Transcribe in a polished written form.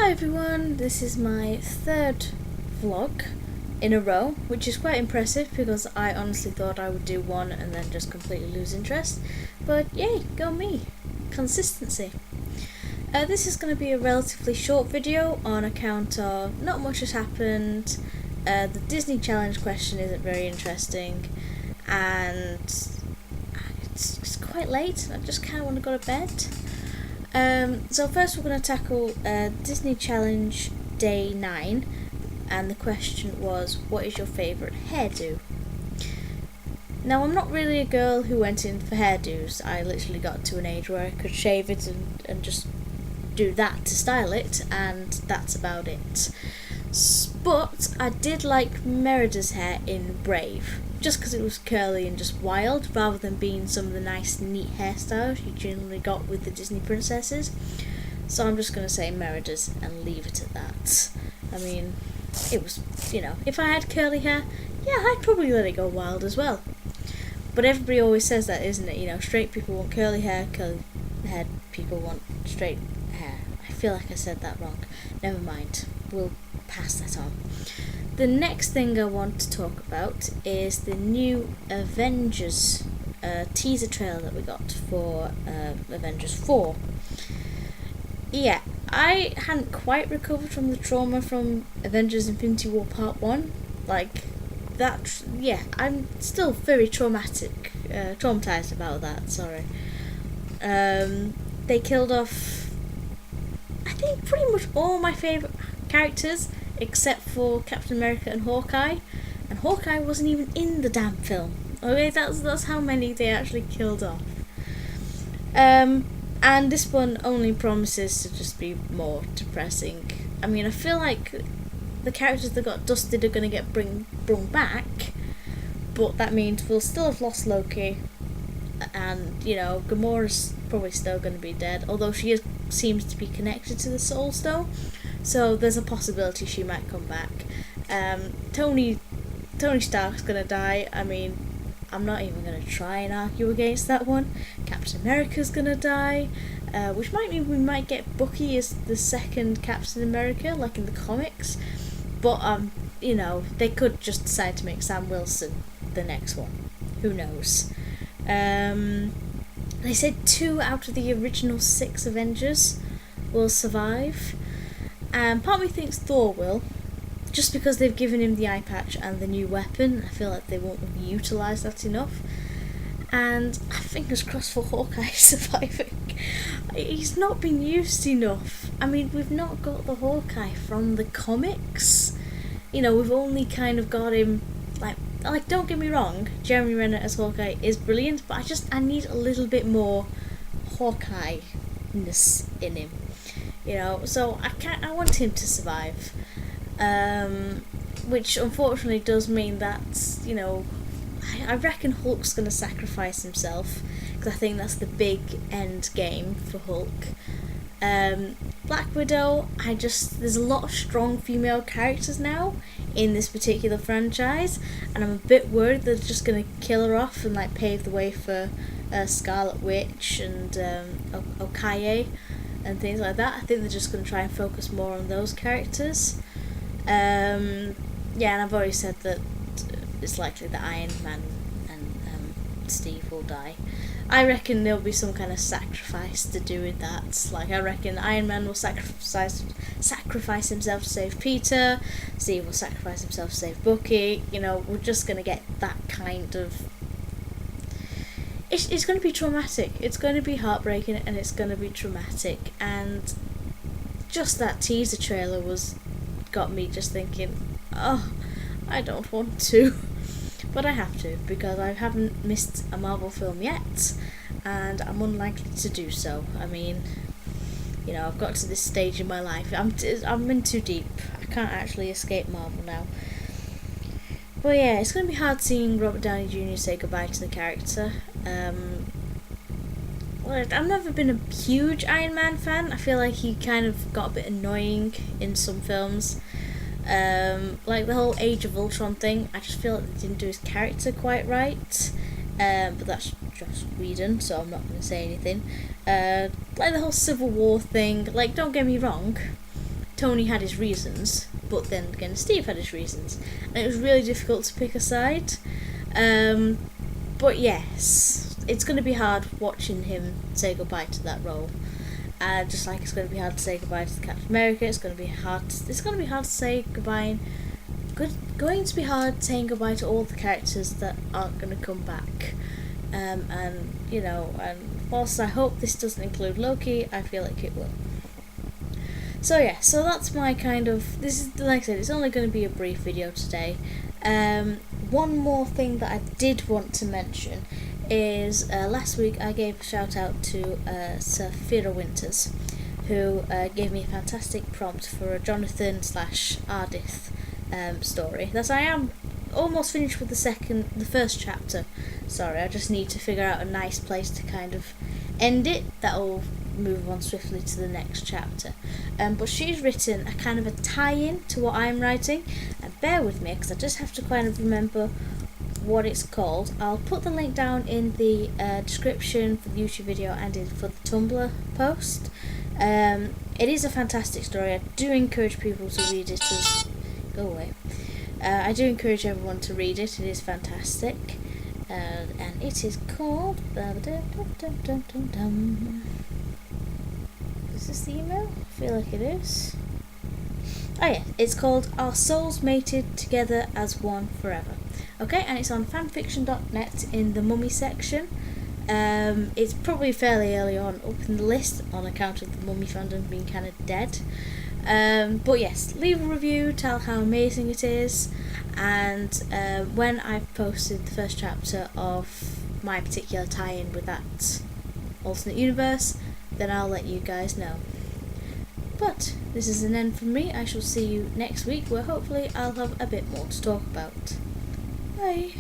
Hi everyone, this is my third vlog in a row, which is quite impressive because I honestly thought I would do one and then just completely lose interest, but yay, go me! Consistency. This is going to be a relatively short video on account of not much has happened, the Disney challenge question isn't very interesting, and it's quite late, I just kind of want to go to bed. So first we're going to tackle Disney Challenge Day 9, and the question was, what is your favourite hairdo? Now, I'm not really a girl who went in for hairdos. I literally got to an age where I could shave it and just do that to style it, and that's about it. But I did like Merida's hair in Brave, just because it was curly and just wild, rather than being some of the nice, neat hairstyles you generally got with the Disney princesses. So I'm just going to say Merida's and leave it at that. I mean, it was, if I had curly hair, yeah, I'd probably let it go wild as well. But everybody always says that, isn't it? Straight people want curly haired people want straight hair. I feel like I said that wrong. Never mind. We'll pass that on. The next thing I want to talk about is the new Avengers teaser trailer that we got for Avengers 4. Yeah, I hadn't quite recovered from the trauma from Avengers Infinity War Part 1. I'm still very traumatized about that, sorry. They killed off, I think, pretty much all my favourite characters, except for Captain America and Hawkeye wasn't even in the damn film. Okay, that's how many they actually killed off. And this one only promises to just be more depressing. I mean, I feel like the characters that got dusted are going to get brought back, but that means we'll still have lost Loki, and Gamora's probably still going to be dead, although she seems to be connected to the Soul Stone. So there's a possibility she might come back. Tony Stark's gonna die. I mean, I'm not even gonna try and argue against that one. Captain America's gonna die, which might mean we might get Bucky as the second Captain America, like in the comics. But they could just decide to make Sam Wilson the next one. Who knows? They said 2 out of the original 6 Avengers will survive. And part of me thinks Thor will, just because they've given him the eye patch and the new weapon. I feel like they won't utilise that enough. And fingers crossed for Hawkeye surviving. He's not been used enough. I mean, we've not got the Hawkeye from the comics. We've only kind of got him, like don't get me wrong, Jeremy Renner as Hawkeye is brilliant, but I need a little bit more Hawkeye-ness in him. So I want him to survive, which unfortunately does mean that, I reckon Hulk's going to sacrifice himself, because I think that's the big end game for Hulk. Black Widow, there's a lot of strong female characters now in this particular franchise, and I'm a bit worried they're just going to kill her off and pave the way for Scarlet Witch and Okoye and things like that. I think they're just going to try and focus more on those characters. And I've already said that it's likely that Iron Man and Steve will die. I reckon there'll be some kind of sacrifice to do with that. I reckon Iron Man will sacrifice himself to save Peter, Steve will sacrifice himself to save Bucky. We're just going to get that kind of... It's going to be traumatic. It's going to be heartbreaking, and it's going to be traumatic. And just that teaser trailer got me just thinking, oh, I don't want to. But I have to, because I haven't missed a Marvel film yet, and I'm unlikely to do so. I mean, I've got to this stage in my life. I'm in too deep. I can't actually escape Marvel now. But yeah, it's going to be hard seeing Robert Downey Jr. say goodbye to the character. I've never been a huge Iron Man fan. I feel like he kind of got a bit annoying in some films. Like the whole Age of Ultron thing, I just feel like they didn't do his character quite right. But that's Joss Whedon, so I'm not going to say anything. Like the whole Civil War thing, don't get me wrong, Tony had his reasons, but then again Steve had his reasons, and it was really difficult to pick a side. But yes, it's going to be hard watching him say goodbye to that role. Just like it's going to be hard to say goodbye to Captain America, it's going to be hard. It's going to be hard to say goodbye. Going to be hard saying goodbye to all the characters that aren't going to come back. And you know, and whilst I hope this doesn't include Loki, I feel like it will. So yeah, so that's my kind of, this is, like I said, it's only going to be a brief video today. One more thing that I did want to mention is last week I gave a shout out to Safira Winters, who gave me a fantastic prompt for a Jonathan / Ardith story that I am almost finished with the first chapter. Sorry, I just need to figure out a nice place to kind of end it that'll move on swiftly to the next chapter. But she's written a kind of a tie-in to what I'm writing, and bear with me because I just have to kind of remember what it's called. I'll put the link down in the description for the YouTube video and for the Tumblr post. It is a fantastic story. I do encourage people to read it. Go away. I do encourage everyone to read it. It is fantastic. And it is called... Is this the email? I feel like it is. Oh yeah, it's called Our Souls Mated Together as One Forever. Okay, and it's on fanfiction.net in the mummy section. It's probably fairly early on up in the list on account of the mummy fandom being kind of dead. But yes, leave a review, tell how amazing it is, and when I've posted the first chapter of my particular tie-in with that alternate universe, then I'll let you guys know. But this is an end from me. I shall see you next week, where hopefully I'll have a bit more to talk about. Bye!